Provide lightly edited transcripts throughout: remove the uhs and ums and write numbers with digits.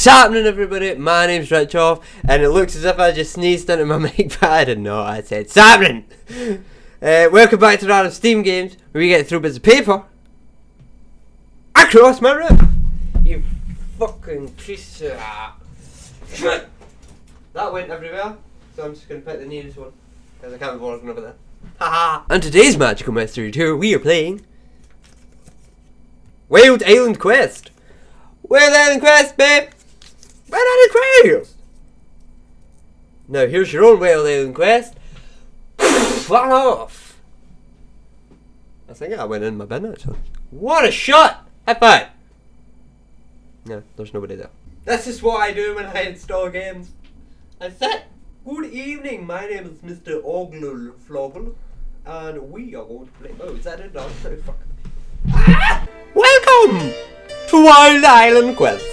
Sssappnin, everybody. My name's Richoff, and it looks as if I just sneezed into my mic, but I didn't know. I said Sssappnin. Welcome back to Random Steam Games, where we get through bits of paper across my room. You fucking piece of shit. That went everywhere, so I'm just gonna pick the nearest one because I can't be bothered over there. Haha. On today's Magical Mystery Tour, we are playing Wild Island Quest. Wild Island Quest, babe! Wild Island Quest! Now, here's your own Wild Island Quest. Fuck off! I think I went in my bin, actually. What a shot! High five! No, there's nobody there. This is what I do when I install games. I said, good evening, my name is Mr. Oglul Floggle, and we are going to play. Oh, is that it? No, fuck. Ah! Welcome to Wild Island Quest,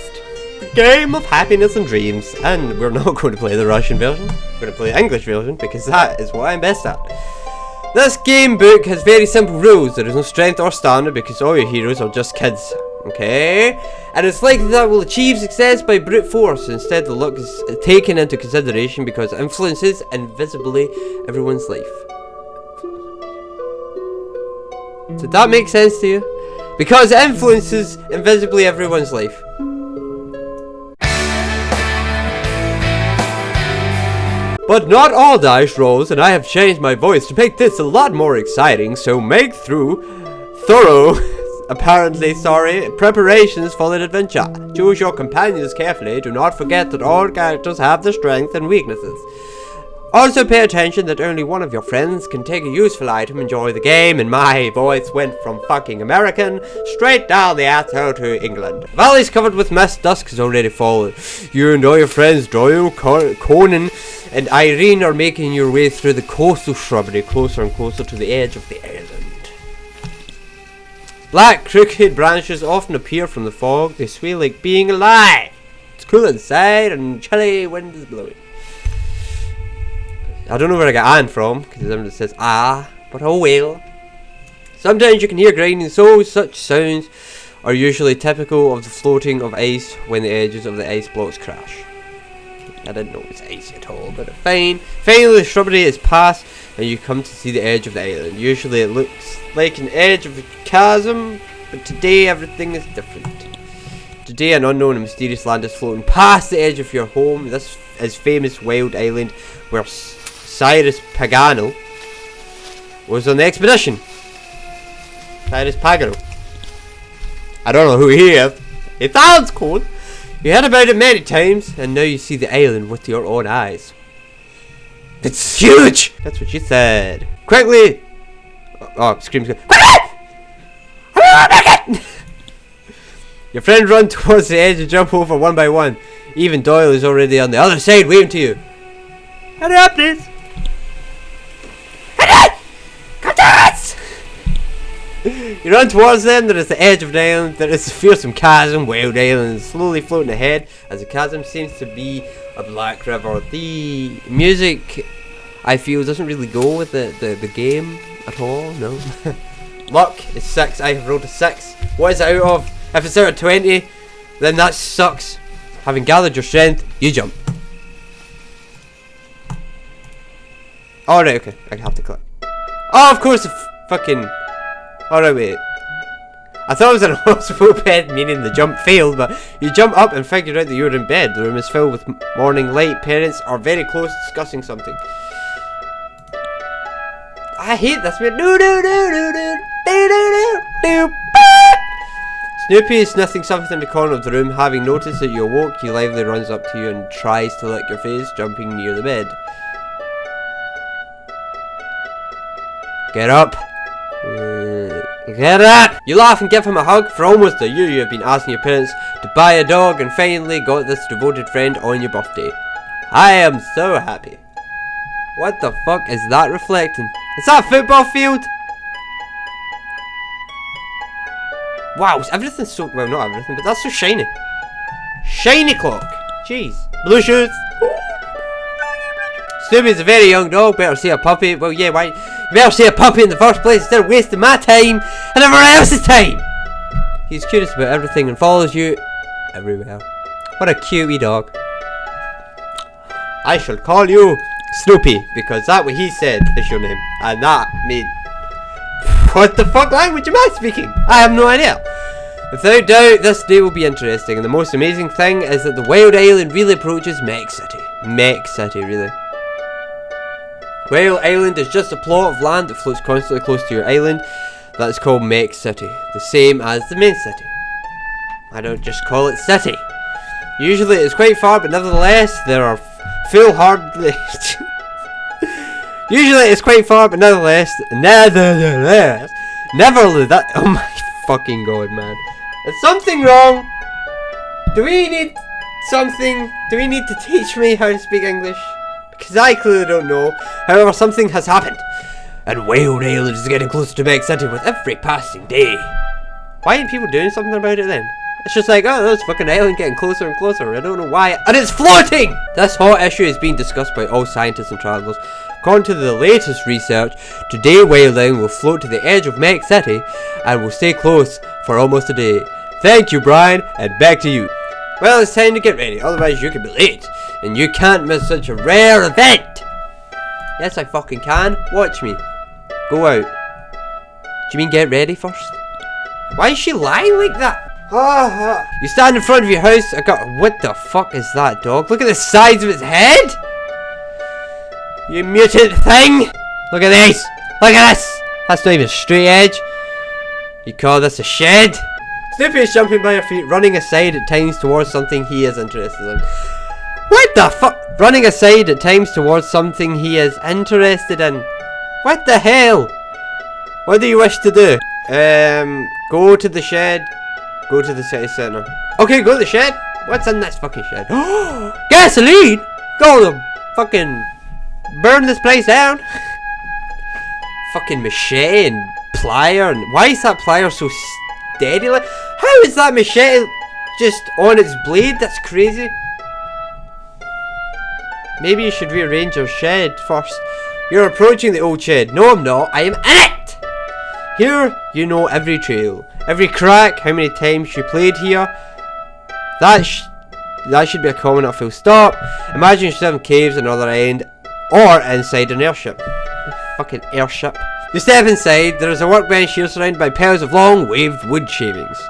the game of happiness and dreams. And we're not going to play the Russian version, we're going to play the English version because that is what I'm best at. This game book has very simple rules. There is no strength or stamina because all your heroes are just kids. Okay? And it's likely that will achieve success by brute force. Instead, the luck is taken into consideration because it influences invisibly everyone's life. Did that make sense to you? Because it influences invisibly everyone's life. But not all dice rolls, and I have changed my voice to make this a lot more exciting, so make thorough preparations for the adventure. Choose your companions carefully. Do not forget that all characters have their strengths and weaknesses. Also pay attention that only one of your friends can take a useful item. Enjoy the game, and my voice went from fucking American straight down the asshole to England. Valley's covered with mist, dusk has already fallen. You and all your friends, Doyle, Conan, and Irene are making your way through the coastal shrubbery, closer and closer to the edge of the island. Black, crooked branches often appear from the fog. They sway like being alive. It's cool inside, and chilly wind is blowing. I don't know where I got "and" from, because it says "ah," but oh well. Sometimes you can hear grinding souls. Such sounds are usually typical of the floating of ice when the edges of the ice blocks crash. I didn't know it was icy at all, but fine. Finally, the shrubbery is past, and you come to see the edge of the island. Usually it looks like an edge of a chasm, but today everything is different. Today an unknown and mysterious land is floating past the edge of your home. This is famous Wild Island, where Cyrus Pagano was on the expedition. Cyrus Pagano. I don't know who he is. It sounds cool. You heard about it many times, and now you see the island with your own eyes. It's huge! That's what she said. Quickly! Oh, screams. Your friends run towards the edge and jump over one by one. Even Doyle is already on the other side waving to you. Hurry up, please! You run towards them. There is the edge of the island. There is a fearsome chasm. Wild Island is slowly floating ahead as the chasm seems to be a black river. The music, I feel, doesn't really go with the game at all. No. Luck is 6. I have rolled a 6. What is it out of? If it's out of 20, then that sucks. Having gathered your strength, you jump. Alright, okay. I have to click. Oh, of course, fucking... Alright, wait. I thought it was an hospital bed, meaning the jump failed, but you jump up and figure out that you're in bed. The room is filled with morning light. Parents are very close discussing something. I hate this bit. Snoopy is sniffing something in the corner of the room. Having noticed that you awoke, he lively runs up to you and tries to lick your face, jumping near the bed. Get up! Get up! You laugh and give him a hug. For almost a year you have been asking your parents to buy a dog and finally got this devoted friend on your birthday. I am so happy. What the fuck is that reflecting? Is that a football field? Wow, everything's so... well, not everything, but that's so shiny. Shiny clock. Jeez. Blue shoes. Snoopy's a very young dog. Better see a puppy. Well, yeah, why... you better see a puppy in the first place instead of wasting my time and everyone else's time. He's curious about everything and follows you everywhere. What a cute wee dog. I shall call you Snoopy, because that's what he said is your name. And that made... What the fuck language am I speaking? I have no idea. Without doubt, this day will be interesting, and the most amazing thing is that the wild island really approaches Mech City. Mech City, really. Wild Island is just a plot of land that floats constantly close to your island. That's called Mech City, the same as the main city. I don't just call it city. Usually it is quite far, but nevertheless, there are foolhardy... Usually it's quite far, but nevertheless, that... Oh my fucking god, man. Is something wrong? Do we need something? Do we need to teach me how to speak English? Because I clearly don't know. However, something has happened. And Wild Island is getting closer to Mech City with every passing day. Why aren't people doing something about it then? It's just like, oh, this fucking island getting closer and closer. I don't know why. And it's floating! This hot issue is being discussed by all scientists and travelers. According to the latest research, today Wild Island will float to the edge of Mech City and will stay close for almost a day. Thank you, Brian, and back to you. Well, it's time to get ready, otherwise you could be late. And you can't miss such a rare event! Yes, I fucking can. Watch me. Go out. Do you mean get ready first? Why is she lying like that? You stand in front of your house. What the fuck is that, dog? Look at the size of its head! You mutant thing! Look at this! Look at this! That's not even a straight edge. You call this a shed? Snoopy is jumping by your feet, running aside at times towards something he is interested in. What the fuck? Running aside at times towards something he is interested in. What the hell? What do you wish to do? Go to the shed. Go to the city centre. Okay, go to the shed. What's in this fucking shed? Gasoline! Go to fucking burn this place down. Fucking machete and plier. And why is that plier so steady? Like, how is that machete just on its blade? That's crazy. Maybe you should rearrange your shed first. You're approaching the old shed. No, I'm not. I am in it! Here, you know every trail. Every crack, how many times you played here. That should be a comment at full stop. Imagine yourself in caves on the other end. Or inside an airship. Fucking airship. You step inside. There is a workbench here surrounded by piles of long waved wood shavings.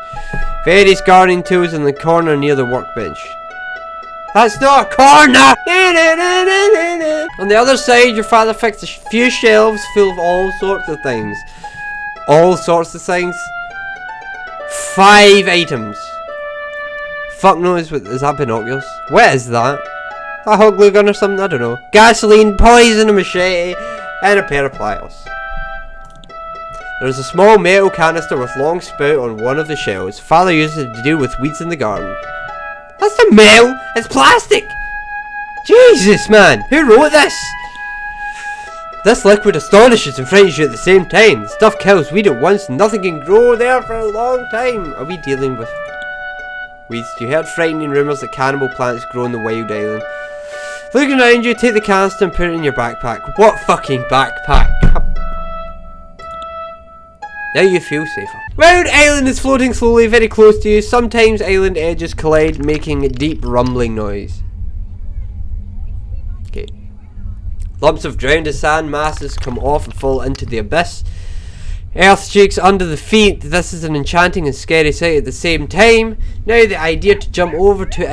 Various gardening tools in the corner near the workbench. That's not a corner! On the other side, your father fixed a few shelves full of all sorts of things. All sorts of things. 5 items. Fuck knows what is that, binoculars? What is that? A hot glue gun or something? I don't know. Gasoline, poison, a machete, and a pair of pliers. There is a small metal canister with long spout on one of the shelves. Father uses it to deal with weeds in the garden. That's not metal! It's plastic! Jesus, man! Who wrote this? This liquid astonishes and frightens you at the same time. The stuff kills weed at once and nothing can grow there for a long time. Are we dealing with weeds? You heard frightening rumours that cannibal plants grow in the wild island. Looking around you, take the canister and put it in your backpack. What fucking backpack? Now you feel safer. Wild Island is floating slowly, very close to you. Sometimes island edges collide, making a deep rumbling noise. Okay. Lumps of ground sand masses come off and fall into the abyss. Earth shakes under the feet. This is an enchanting and scary sight at the same time. Now the idea to jump over to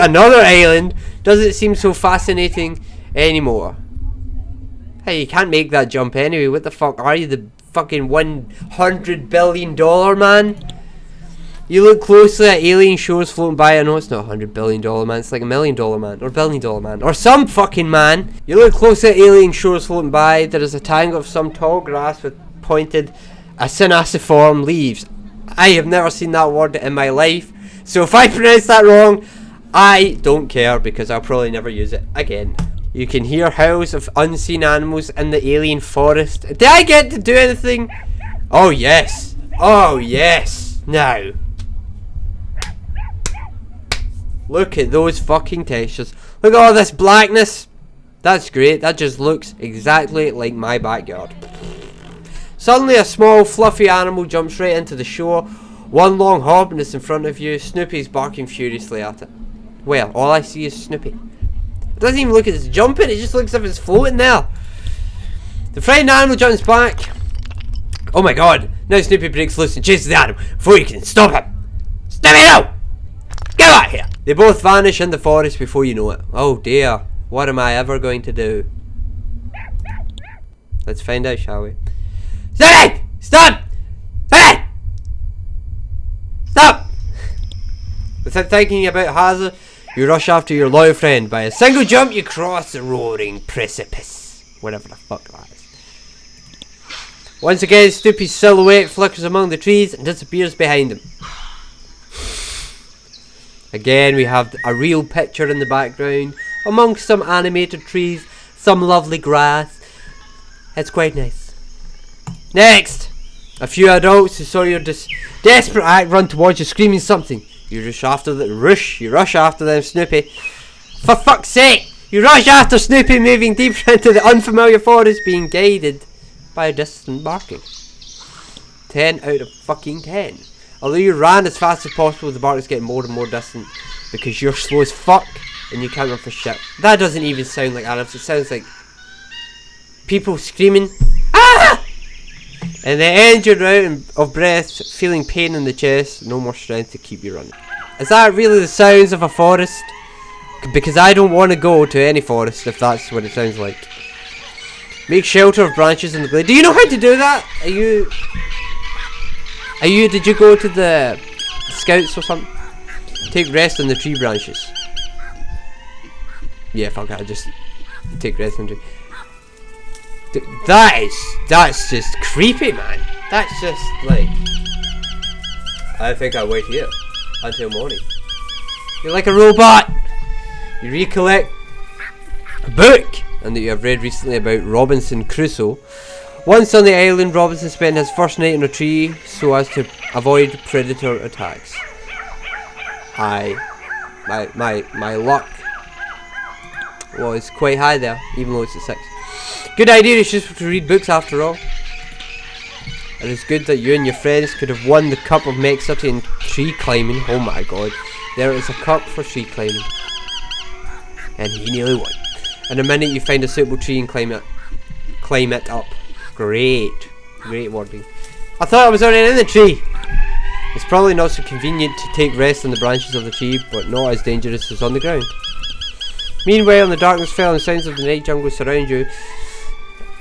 another island doesn't seem so fascinating anymore. Hey, you can't make that jump anyway. What the fuck are you, the fucking $100 billion man? You look closely at alien shores floating by. I know it's not $100 billion man, it's like $1 million man, or $1 billion man, or some fucking man. You look closely at alien shores floating by. There is a tangle of some tall grass with pointed acinaciform leaves. I have never seen that word in my life, so if I pronounce that wrong, I don't care, because I'll probably never use it again. You can hear howls of unseen animals in the alien forest. Did I get to do anything? Oh yes. Oh yes. Now. Look at those fucking textures. Look at all this blackness. That's great. That just looks exactly like my backyard. Suddenly a small fluffy animal jumps right into the shore. One long hobbiness in front of you. Snoopy's barking furiously at it. Well, all I see is Snoopy. It doesn't even look at it's jumping, it just looks as if it's floating there. The frightened animal jumps back. Oh my god. Now Snoopy breaks loose and chases the animal before you can stop him. Snoopy, no! Get out here! They both vanish in the forest before you know it. Oh dear. What am I ever going to do? Let's find out, shall we? Snoopy! Stop! Snoopy! Stop! Without thinking about hazard, you rush after your loyal friend. By a single jump, you cross the roaring precipice. Whatever the fuck that is. Once again, Snoopy's silhouette flickers among the trees and disappears behind him. Again, we have a real picture in the background, amongst some animated trees, some lovely grass. It's quite nice. Next! A few adults who saw your desperate act run towards you screaming something. You rush after them, Snoopy. For fuck's sake! You rush after Snoopy, moving deeper into the unfamiliar forest, being guided by a distant barking. 10 out of fucking 10. Although you ran as fast as possible, the bark is getting more and more distant because you're slow as fuck and you can't run for shit. That doesn't even sound like animals, it sounds like people screaming, ah! And the end you're out of breath, feeling pain in the chest, no more strength to keep you running. Is that really the sounds of a forest? Because I don't want to go to any forest if that's what it sounds like. Make shelter of branches in the glade. Do you know how to do that? Did you go to the scouts or something? Take rest on the tree branches. Yeah, fuck it, I just take rest on the tree. That's just creepy, man. That's just like, I think I'll wait here until morning. You're like a robot. You recollect a book and that you have read recently about Robinson Crusoe. Once on the island, Robinson spent his first night on a tree so as to avoid predator attacks. My luck was quite high there, even though it's at 6. Good idea, it's just to read books after all. It is good that you and your friends could have won the cup of Mexity in tree climbing. Oh my god, there is a cup for tree climbing. And he nearly won. In a minute you find a suitable tree and climb it up. Great wording. I thought I was already in the tree. It's probably not so convenient to take rest on the branches of the tree, but not as dangerous as on the ground. Meanwhile, the darkness fell and sounds of the night jungle surround you.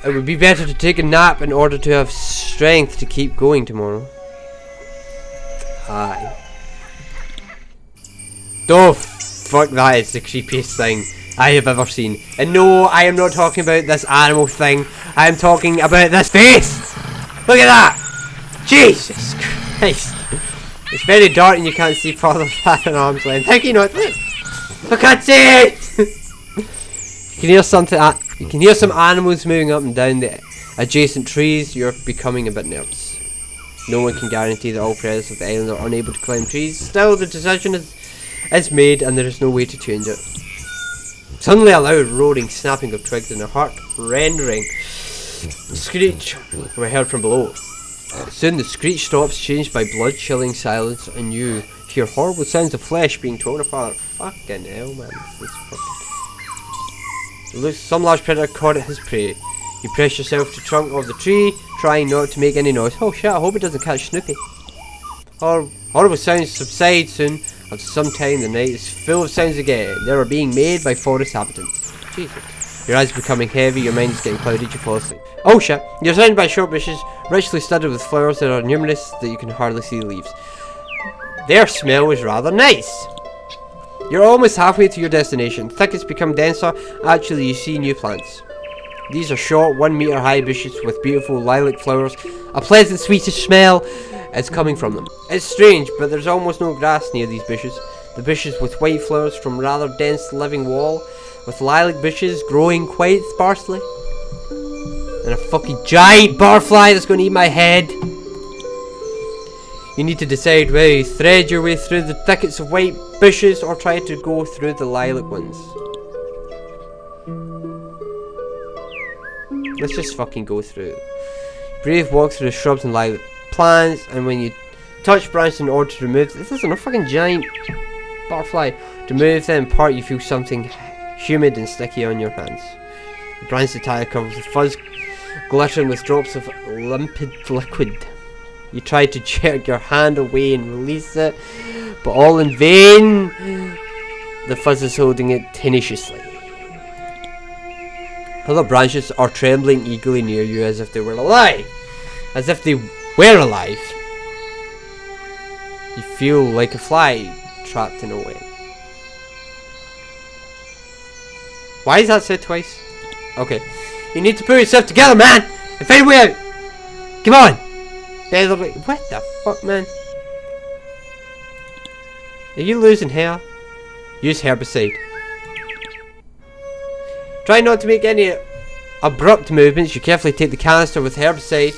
It would be better to take a nap in order to have strength to keep going tomorrow. Aye. Oh, fuck, that is the creepiest thing I have ever seen. And no, I am not talking about this animal thing. I am talking about this face! Look at that! Jesus Christ! It's very dark and you can't see farther than an arm's length. How can you not look? I can't see it! You can hear some animals moving up and down the adjacent trees. You're becoming a bit nervous. No one can guarantee that all predators of the island are unable to climb trees. Still, the decision is made and there is no way to change it. Suddenly a loud roaring, snapping of twigs and a heart-rending screech were heard from below. Soon the screech stops, changed by blood-chilling silence, and you hear horrible sounds of flesh being torn apart. Fucking hell, man. This fucking... It looks some large predator caught at his prey. You press yourself to the trunk of the tree, trying not to make any noise. Oh shit, I hope it doesn't catch Snoopy. Horrible sounds subside soon. After some time, the night is full of sounds again. They are being made by forest inhabitants. Jesus. Your eyes are becoming heavy, your mind is getting clouded, you fall asleep. Oh shit! You're surrounded by short bushes, richly studded with flowers that are numerous that you can hardly see the leaves. Their smell is rather nice. You're almost halfway to your destination. Thickets become denser. Actually, you see new plants. These are short, 1 meter high bushes with beautiful lilac flowers. A pleasant, sweetish smell is coming from them. It's strange, but there's almost no grass near these bushes. The bushes with white flowers from rather dense living wall, with lilac bushes growing quite sparsely. And a fucking giant barfly that's going to eat my head. You need to decide whether you thread your way through the thickets of white bushes or try to go through the lilac ones. Let's just fucking go through. Brave walk through the shrubs and lilac plants, and when you touch branch in order to remove. This isn't a fucking giant butterfly. To move them apart, you feel something humid and sticky on your hands. The branch is entirely covered with fuzz, glittering with drops of limpid liquid. You try to jerk your hand away and release it, but all in vain. The fuzz is holding it tenaciously. Other branches are trembling eagerly near you as if they were alive. As if they were alive. You feel like a fly trapped in a web. Why is that said twice? Okay. You need to pull yourself together, man! And find a way out! Come on! What the fuck, man? Are you losing hair? Use herbicide. Try not to make any abrupt movements. You carefully take the canister with herbicide.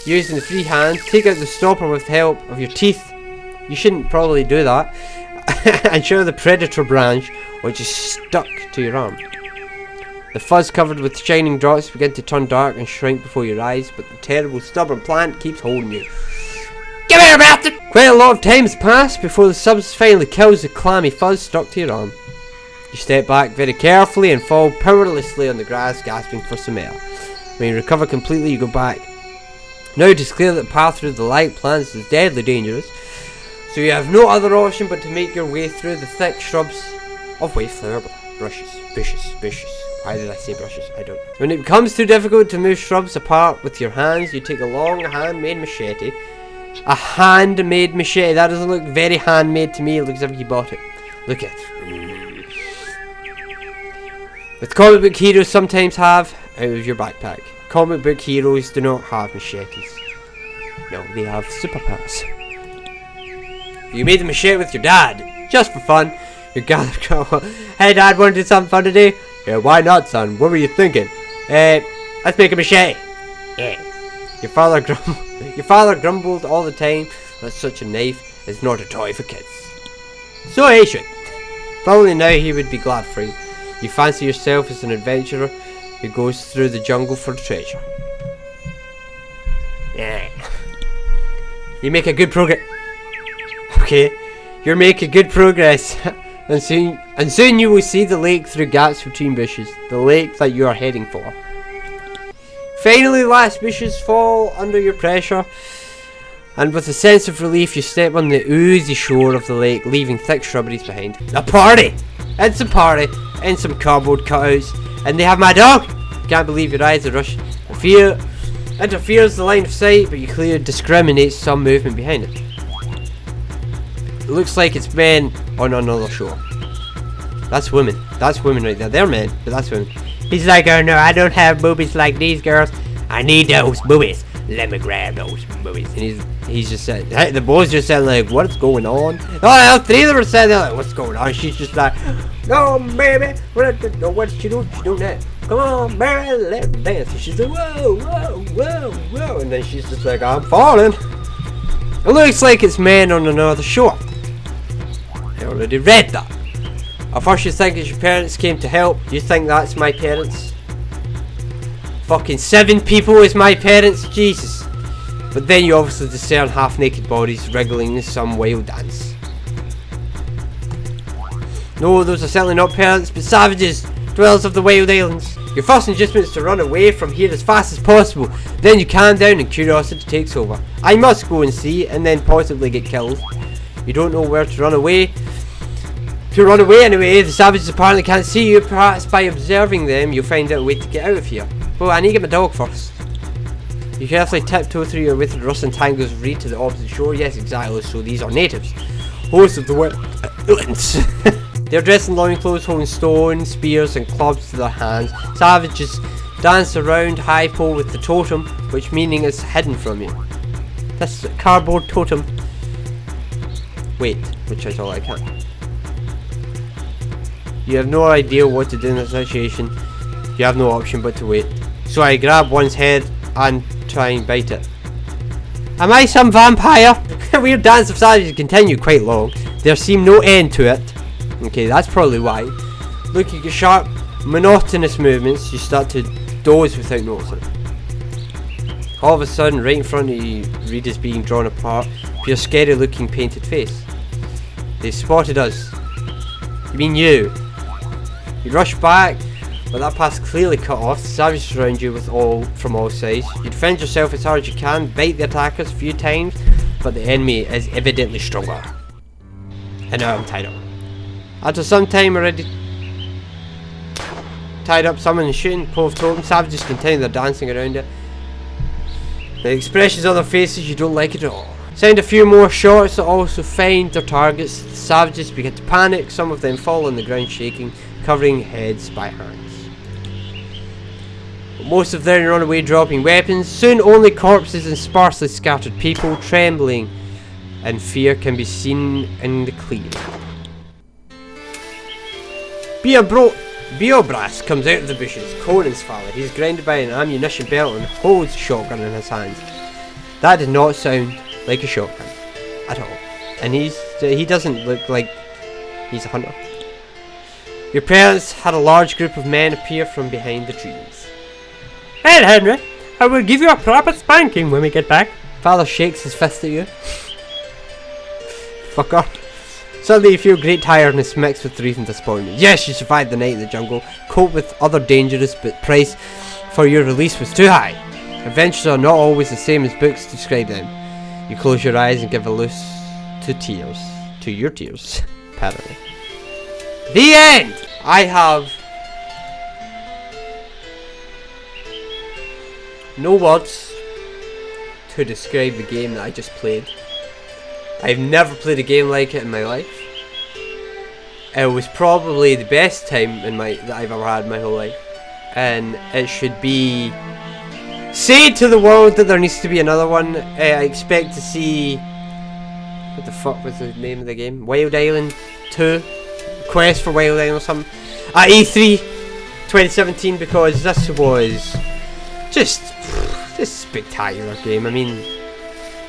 Using the free hand, take out the stopper with the help of your teeth. You shouldn't probably do that. And show the predator branch, which is stuck to your arm. The fuzz covered with shining drops begin to turn dark and shrink before your eyes, but the terrible stubborn plant keeps holding you. Come here, bastard! Quite a lot of time has passed before the substance finally kills the clammy fuzz stuck to your arm. You step back very carefully and fall powerlessly on the grass, gasping for some air. When you recover completely, you go back. Now it is clear that the path through the light plants is deadly dangerous, so you have no other option but to make your way through the thick shrubs of wayflower bushes. Why did I say brushes? I don't know. When it becomes too difficult to move shrubs apart with your hands, you take a long handmade machete. A handmade machete. That doesn't look very handmade to me. It looks as if you bought it. Look at it. With comic book heroes sometimes have out of your backpack. Comic book heroes do not have machetes. No, they have superpowers. You made the machete with your dad, just for fun. You gather. Hey dad, wanna do something fun today? Yeah, why not, son? What were you thinking? Let's make a machete. Yeah. Your father grumbled all the time that such a knife is not a toy for kids. So he should. Probably now he would be glad for you. You fancy yourself as an adventurer who goes through the jungle for treasure. Yeah. You make a good progress. Okay. You're making good progress. And soon you will see the lake through gaps between bushes. The lake that you are heading for. Finally, the last bushes fall under your pressure. And with a sense of relief, you step on the oozy shore of the lake, leaving thick shrubberies behind. A party! It's a party! And some cardboard cutouts. And they have my dog! Can't believe your eyes are rushing. Fear interferes the line of sight, but you clearly discriminate some movement behind it. It looks like it's men on another shore. That's women. That's women right there. They're men, but that's women. He's like, oh no, I don't have boobies like these girls. I need those boobies. Let me grab those boobies. And he's just saying, hey, the boys just saying like, what's going on? Oh, three of them are saying, they're like, what's going on? She's just like, no, baby. What's she doing? She's doing that. Come on, baby, let's dance. And she's like, whoa, whoa, whoa, whoa. And then she's just like, I'm falling. It looks like it's men on another shore. I already read that. At first you think it's your parents came to help. You think that's my parents. Fucking 7 people is my parents. Jesus. But then you obviously discern half-naked bodies wriggling in some wild dance. No, those are certainly not parents, but savages, dwellers of the wild islands. Your first adjustment is to run away from here as fast as possible. Then you calm down and curiosity takes over. I must go and see, and then possibly get killed. You don't know where to run away. If you run away anyway, the savages apparently can't see you. Perhaps by observing them, you'll find out a way to get out of here. Well, I need to get my dog first. You carefully tiptoe through your way through the rustling tangles of reed to the opposite shore. Yes, exactly, so these are natives. Hosts of the wetlands. They're dressed in loincloths, holding stones, spears and clubs to their hands. Savages dance around high pole with the totem, which meaning is hidden from you. This cardboard totem. Wait, which is all I can. You have no idea what to do in this situation. You have no option but to wait. So I grab one's head and try and bite it. Am I some vampire? Weird dance of savages continued quite long. There seemed no end to it. Okay, that's probably why. Looking at sharp, monotonous movements, you start to doze without noticing. All of a sudden, right in front of you, reed is being drawn apart. for your scary looking painted face. They spotted us. You mean you? You rush back, but that path's clearly cut off. The savages surround you from all sides. You defend yourself as hard as you can, bite the attackers a few times, but the enemy is evidently stronger. And now I'm tied up. After some time already tied up, someone is shooting, pull of totem, savages continue their dancing around it. The expressions on their faces, you don't like it at all. Send a few more shots that also find their targets. The savages begin to panic, some of them fall on the ground shaking, covering heads by hands. But most of them run away dropping weapons. Soon only corpses and sparsely scattered people, trembling in fear, can be seen in the clearing. Beobras comes out of the bushes, Conan's father. He's grounded by an ammunition belt and holds a shotgun in his hands. That did not sound like a shotgun at all, and he doesn't look like he's a hunter. Your parents had a large group of men appear from behind the trees. Well, Henry, I will give you a proper spanking when we get back. Father shakes his fist at you. Fucker. Suddenly you feel great tiredness mixed with grief and disappointment. Yes, you survived the night in the jungle, coped with other dangers, but the price for your release was too high. Adventures are not always the same as books describe them. You close your eyes and give a loose to tears. To your tears, apparently. The end! I have no words to describe the game that I just played. I've never played a game like it in my life. It was probably the best time that I've ever had in my whole life. And it should be... Say to the world that there needs to be another one. I expect to see... What the fuck was the name of the game? Wild Island 2? Quest for Wild Island or something. At E3 2017, because this was just a spectacular game. I mean,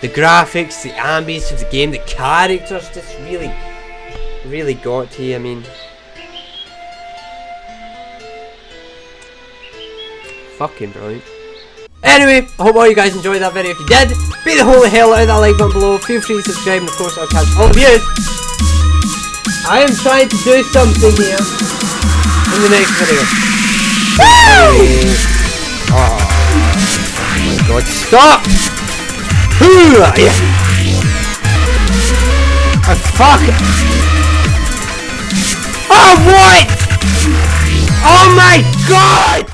the graphics, the ambience of the game, the characters just really got to you. I mean, fucking brilliant. Anyway, I hope all you guys enjoyed that video. If you did, beat the holy hell out of that like button below. Feel free to subscribe, and of course I'll catch all of you. I am trying to do something here in the next video. Oh my god, stop! Yeah. Oh, fuck! Oh, what? Oh my god!